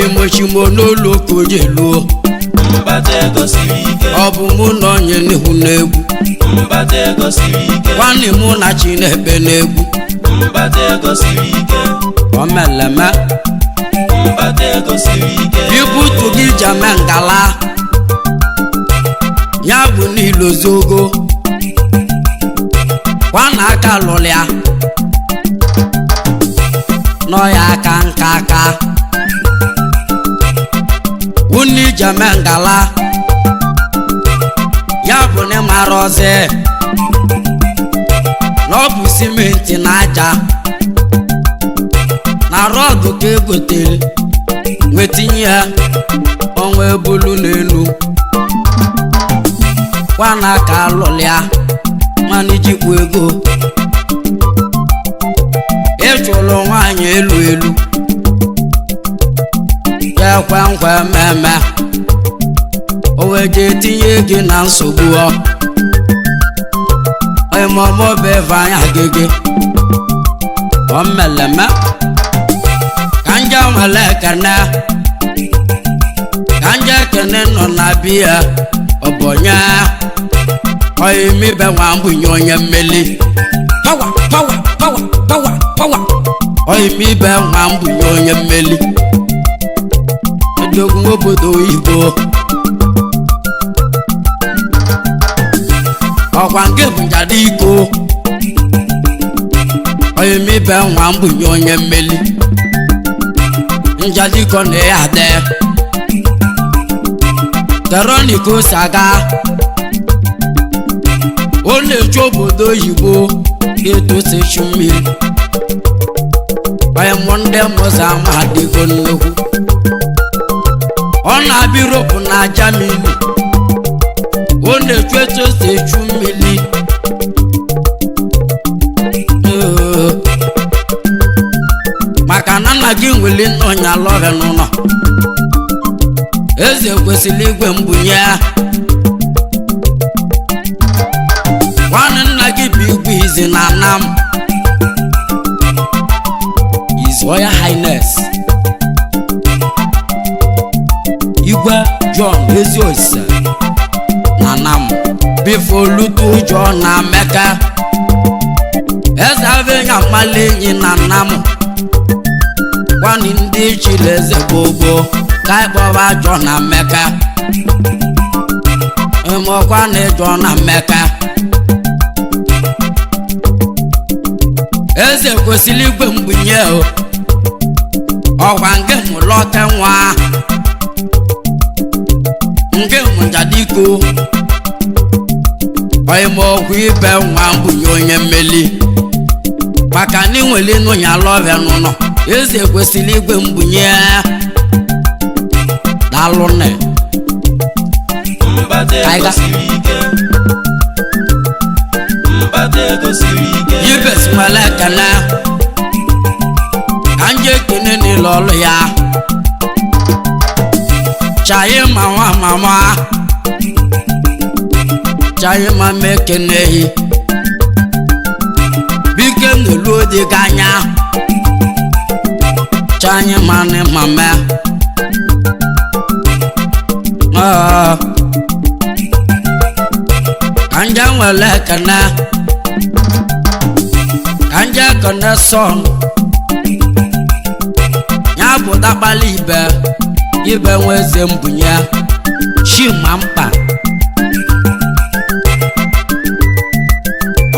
mochimo n'ụlọ kojelu Mkpata ego siri ike ọ bụ mụ na onye n'ihu n'egwu Mkpata ego siri ike nwanne mụ na Chineke n'egwu Mkpata ego siri ike omeleme Mkpata ego siri ike ibutu gị jame ngala ya bụ n'ilozogo kwana aka lụlịa nọ ya aka nka aka wuni jame ngala ya bụ na mara ọzọ na ọ bụ simenti na aja na rọdụ ka egotere wetinye ya ọnwa ebulu n'elu kwana aka alụlịa mana ijikwa ego ịchụlụ nwaanyị elu elu ya ekwe nkwa mmemme o wee jee tinye gị na nsogbu ịmụmụ bụ Ifeanyi Agege ọ mmeleme ka nje nwere ekene ka nje ekene nọ na biya ọbọnya oyimibe nwa mbunye onye mmeli power power power power power oyimibe nwa mbunye onye mmeli edogun obodo oyibo ọkwa nke bụ njadị iko oyimibe nwa mbunye onye mmeli njadị iko na ya ade Veronica Saga ọ na-eche obodo oyibo ga-etosechu mmiri ndị mụzọ ama adịgo nnukwu ọ na-abịa Europe na Germany ọ na-eche etosechu mmiri maka na nna gị nwere nnonya lọrị n'ụlọ eze kwesịrị igwe mbunye ya nwanne nna gị bụ igwe izi na Anam His Royal Highness Igwe John Eziosa na Anam before Lutu John na Mecca eze avenya mmalị enyi na Anam nwanne ndị chile eze gbogbo ka ịkpọba John na Mecca ịmụkwa na John na Mecca eze kwesịrị igwe mbunye ọkwa nke mụlọte nwa nke mụjadiko oyimokwu ibe nwa mbunye onye mmeli maka na inwere n'ụnya lọbịa n'ụlọ eze kwesịrị igwe mbunye dalụne Mkpata ego siri ike Mkpata ego siri ike yibes nwere ekene ka nje ekene n'ile ọlụ ya chayi ma nwa mama chayi ma m ekeneghị bike n'elu dị gị anya chayi ma nị mama ka nje nwere ekene ka nje ekene son ya bụ dakpali ibe nweze mbunye Chima Mkpa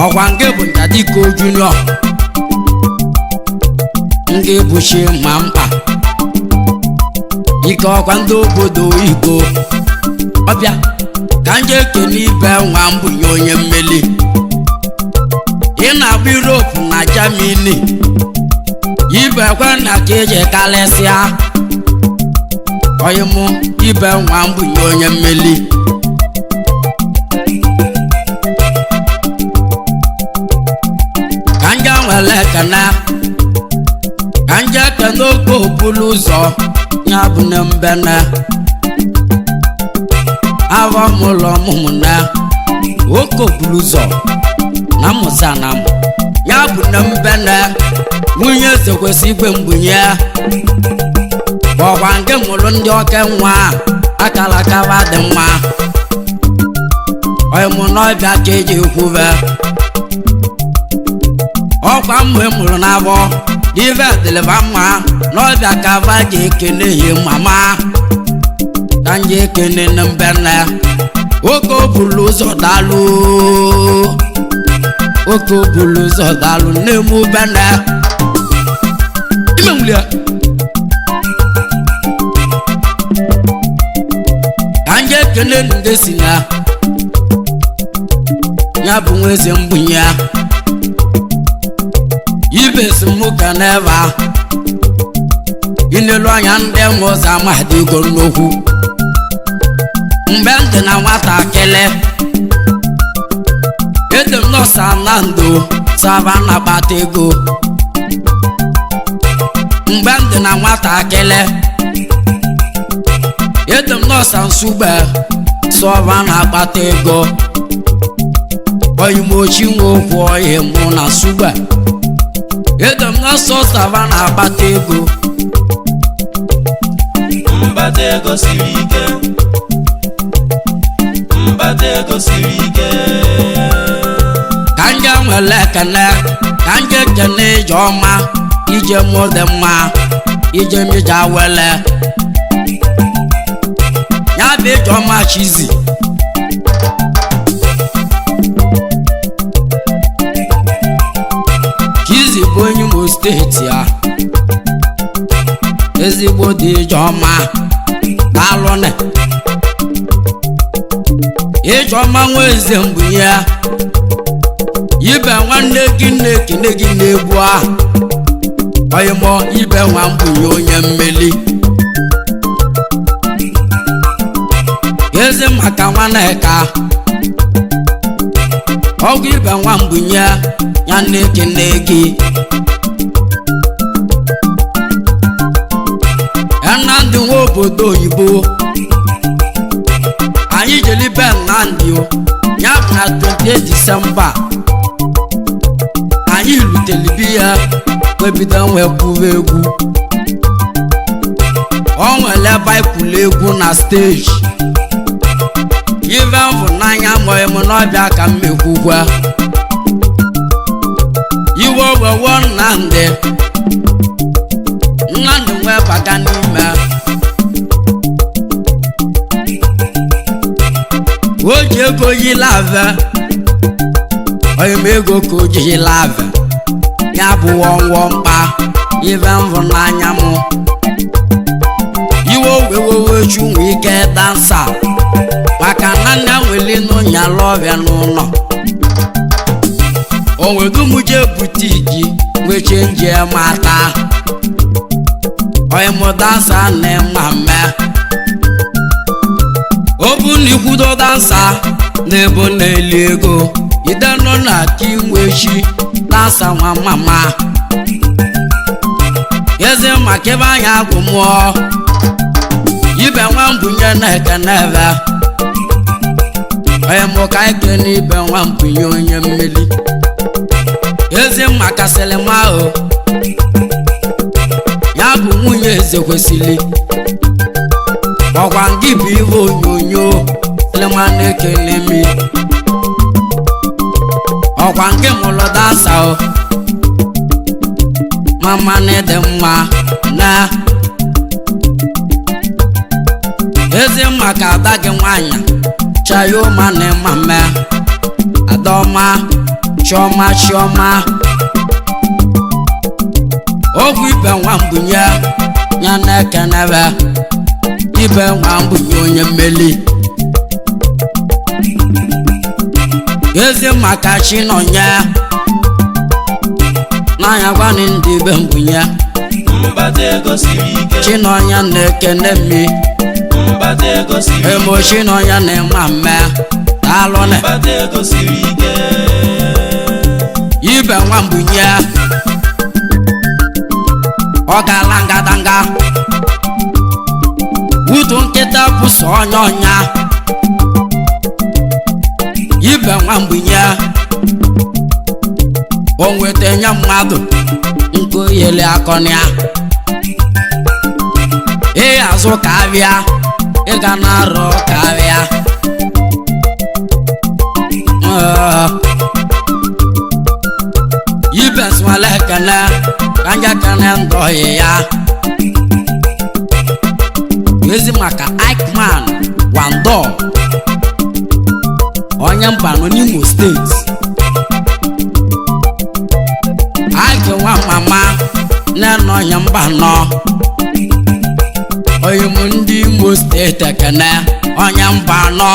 ọkwa nke bụ Njadiko Junior nke bụ Chima Mkpa ike ọkwa ndị obodo oyibo ọbịa ka nje ekene ibe nwa mbunye onye mmeli ị na-agba Europe na Germany ibe kwe na ka eji kalesịa oyimụ ibe nwa mbunye onye mmeli ka nje nwere ekene ka nje ekene oke okporo ụzọ ya bụ na mbene avọ mụlọ ọmụmụ na oke okporo ụzọ na mụzanam ya bụ na mbene nwunye eze kwesị igwe mbunye ọkwa nke mụrụ ndị oke nwa akala kaba dị mma ọyịmụ n'ọbịa ka eji ekwube ọkwa mgbe mụrụ n'abọ ife dịlịba mma n'ọbịa ka aba ji ekene ihe mama ka nje ekene na mbene oke obulu ụzọ dalụ oke obulu ụzọ dalụ n'emu bene ime nwụlịa ka nje ekene ndị si na ya bụ nwa eze mgbunye ya ibe esemokwu n'ebe a inelu anya ndị nwụzọ amadị ego nnukwu mgbe m dị na nwatakịrị ede m nọsa na ndụ saba na-akpata ego mgbe m dị na nwatakịrị ede m nọsa nsugbe sọba na-akpata ego oyimochi nwe okwu ọhịa mụ na nsugbe ede m nọsọ saba na-akpata ego Mkpata ego siri ike Mkpata ego siri ike ka nje nwere ekene ka nje ekene ije ọma ije mụ dị mma ije mija wele ya bụ ije ọma chizi chizi bụ onye Imo steeti ya ezigbo dị ije ọma daalụnị ije ọma nwa eze mgbunye ya ibe nwanne gị na-ekene gị n'egwu ahụ oyimo ibe nwa mgbunye onye mmeli eze maka nwaneka ọgwụ ibe nwa mgbunye ya na-ekene gị Nnamdị nwa obodo oyibo anyị jeli be Nnamdị ya bụ na 28 Disemba anyị lutere bi ya webido nwekwuwe egwu o nwere ebe anyị kwuru egwu na steji ive mbụ n'anya mụọ m n'ọbịa ka m mekwukwa iwe owewo Nnamdị nwe baga n'ime o ji ego yilave oyim ego ka o ji yilave ya bụ wọnwọ mkpa ive mvụ n'anya mụ iwe owewewechu nwe ike dansa maka na nna nwere n'ụnya lọbịa n'ụlọ o wedumuje butiki nweche nje mata oyimo dansa na-emme obu n'ikwudo dansa n'ebo na-eli ego ide nọ na aka inwechi dansa nwa mama eze maka ebe anya agwụ mụọ ibe nwa mbunye na-ekene ebe oyimo ka ike n'ibe nwa mbunye onye mmeli eze maka selima ahụ ya bụ nwunye eze kwesịrị ọkwa ngị bụ ihe onyonyo selima na-ekene mi ọkwa nke mụlụ dansa mama na-ede mma na eze maka ada gị nwanyị chayoma na mama adọma chioma ọgwụ ibe nwa mbunye ya na-ekenebe ibe nwa mbunye onye mmeli ezi maka chinonye n'anya gwani ndị ibe mbunye Mkpata ego siri ike chinonye na-ekene mi Mkpata ego siri ike emo chinonye na-ema mme daalụnị Mkpata ego siri ike ibe nwa mbunye ọ ga-ala ngadanga utu nkịta bụ sọ ọnya ibe nwa mbunye o nweta nye mmadụ nke oyele akọnịa azụ karịa ị ga na-arụ karịa Ibes nwale kene ka nje kene ndọghị ya ezi maka Aikman Wando onye mba nọ n'Imo steeti Aike nwa mama na-enọ onye mba nọ oyimụ ndị Imo steeti ekene onye mba nọ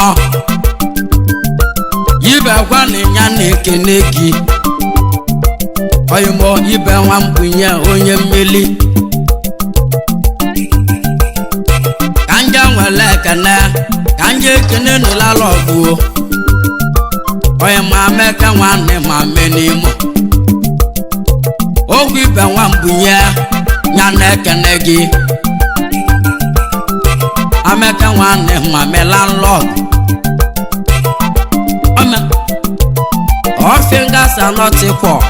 ibe gwa na ya na-ekene gị oyimụ ibe nwa mbunye onye mmeli ka nje nwere ekene ka nje ekene n'ụlala ọgwụ onye ma meke nwanne ma me n'Imo ogwu ibe nwa mbunye ya na-ekene gị ameke nwanne ma me landlord ofingas anọtikwo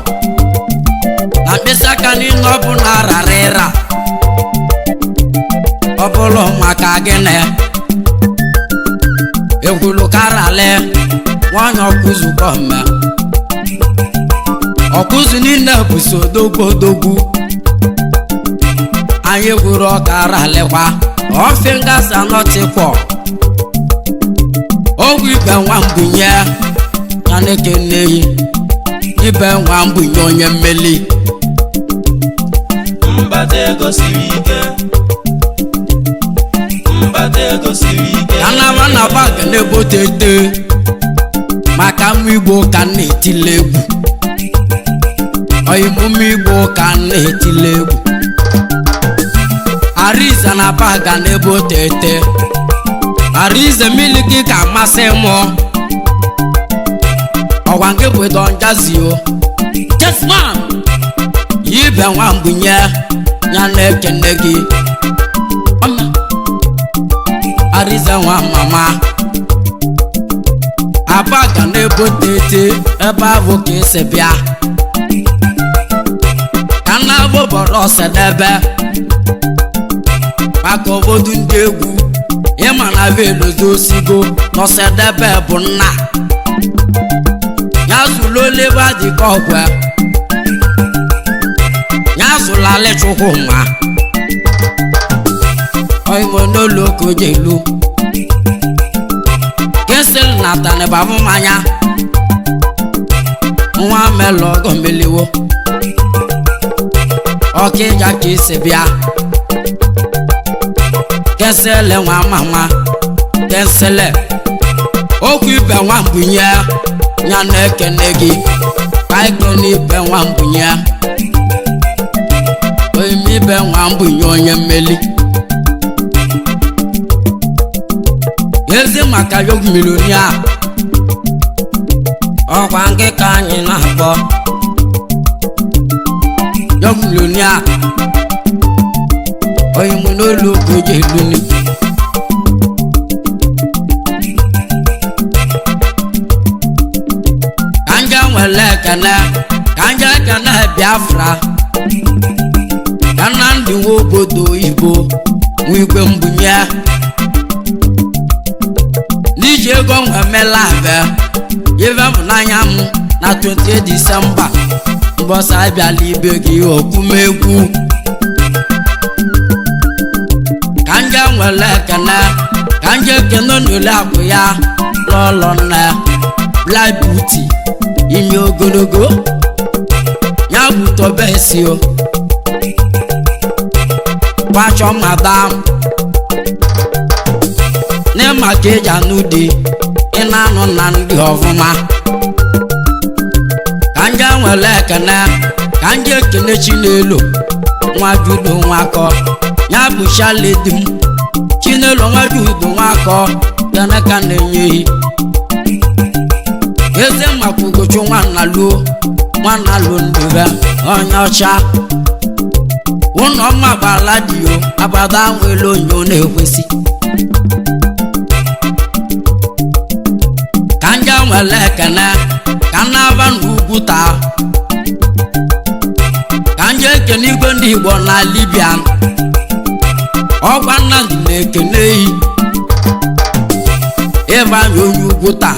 na mkpịsị aka niile ọ bụ na arara ịra ọ bụrụ maka gịnị ekwulu karale nwanyị ọkụzukọ mme ọkụzu niile bụso odogwu anyị gwuru ọkaralekwa ofingas anọtikwo ogwu ibe nwa mbunye ya na-ekeneghị ibe nwa mbunye onye mmeli Mkpata ego siri ike Mkpata ego siri ike ya na na bag na-ebotete maka mmụ Igbo ka na-etile egwu oyimume Igbo ka na-etile egwu Arize na bag na-ebotete Arize miliki ka amasị mụ ọgwa nke bụ Don Jazio Jesman ibe nwa mbunye ya na-ekene gị Arize nwa mama abaga na-ebotete ebe ahụ ka esi bịa ka na-abụ bọrọ ọsedebe maka obodo ndị egwu ịma na velozi osigo n'ọsedebe bụ nna ya zụlụ oleba dịka ọgwa ya zụlali chukwu nwa oyimo n'olu okojelu kesel na tani babu mmanya nwa melo ọgọ meliwo ọkịja ka isi bịa kesele nwa mama kesele okwu ibe nwa mbunye ya na-ekene gị ka ekene ibe nwa mbunye oyime ibe nwa mbunye onye mmeli ezi maka yogu milonia ọkwa nke ka anyị na-akpọ yogu milonia oyimu n'olu ogoje eluni kanja nwere ekene kanja ekene Biafra kana ndị nwe obodo oyibo nwe igwe mbunye n'iji ego nwe mela abịa ive m n'anya m na 28 Disemba mbọsị abịala ibe gị okumegwu ka nje nwere ekene ka nje ekene n'ole akụ ya lọlọ nna Black Beauty imi ogologo ya bụ tobesi o fashion madam n'ịma ka eji anụ dị ị na-anụ na ndị ọfụma ka nje nwere ekene ka nje ekene Chinelo nwa Judo nwakọ ya bụ shaledi m Chinelo nwa Judo nwakọ yana ka na-enyeghị eze maka Ugochu nwanna luo ndube onye ọcha ụnọ mma gbala dio abada nwere onyo na-ekwesị ka nje nwere ekene ka na-aba n'ugwu taa ka nje ekene igwe ndị Igbo na Libya ọgwa Nnamdi na-ekene yi Ifeanyi onye ugwu taa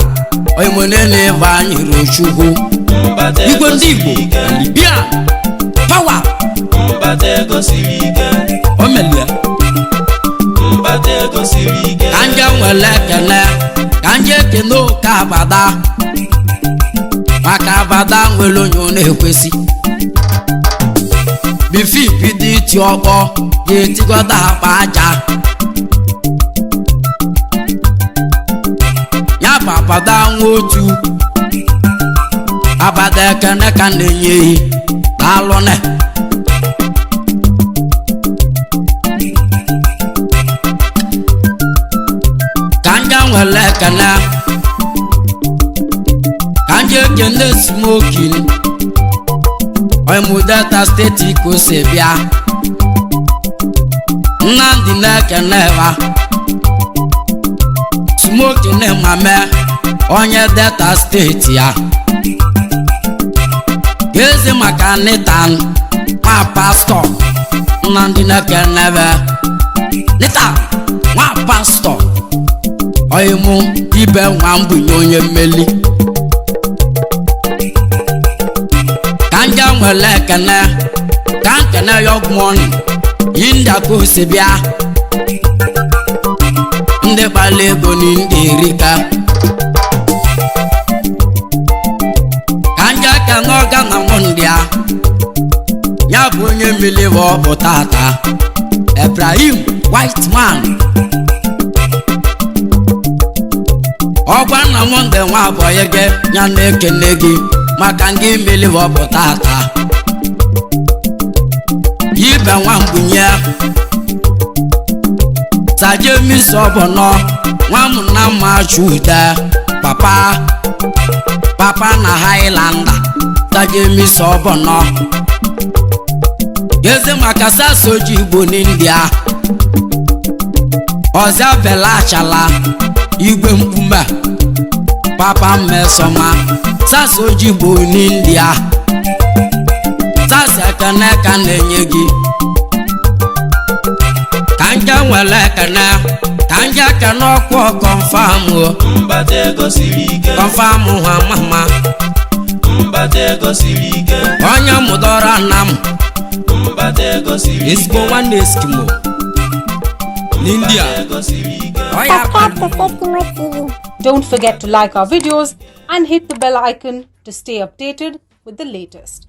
oyimone na Ifeanyi Rochukwu igwe ndị Igbo Libya power Mkpata ego siri ike omelia Mkpata ego siri ike ka nje nwere ekele ka nje ekene oke abada maka abada nwere onye ọ na-ekwesị bifi bido iti ọkpọ ga-etigoda akpa aja ya bụ abada nwa otu abada ekene ka na-enye ehi daalụne ka nje nwere ekele ka nje ekene smoking Delta steeti ka o si bịa Nnamdi na-ekene ha smoking mame onye Delta steeti ya eze maka Nitan nwa pastọ Nnamdi na-ekene ha Nitan nwa pastọ oyimu ibe nwa mbunye onye mmeli kanja nwere ekene ka nkene yọgmọn yinda ka o si bịa ndị kpala ego na ndị erika kanja kene ọga na nwụndịa ya bụ onye mmiri bụ ọbụ tata Ibrahim white man ọgwa nna m ndị nwa abụọ gị ya na-ekene gị maka ndị mmiri bụ ọbụ tata yibe nwa mbunye sajemisi ọbụnọ nwa m na mma chude papa na Highlander sajemisi ọbụnọ eze maka sasoji Igbo n'India ọzọ bela achala igwe mkpume papa mmesoma sasoji Igbo n'India sasa ekene ka na-enye gị ka nje nwere ekene ka nje ekene ọkụ confirm Mkpata ego siri ike confirm ha mama Mkpata ego siri ike onye mụdọrọ nna m Mkpata ego siri ike ezigbo nwanne Eskimo n'India Subscribe to Eskimo TV. Don't forget to like our videos and hit the bell icon to stay updated with the latest.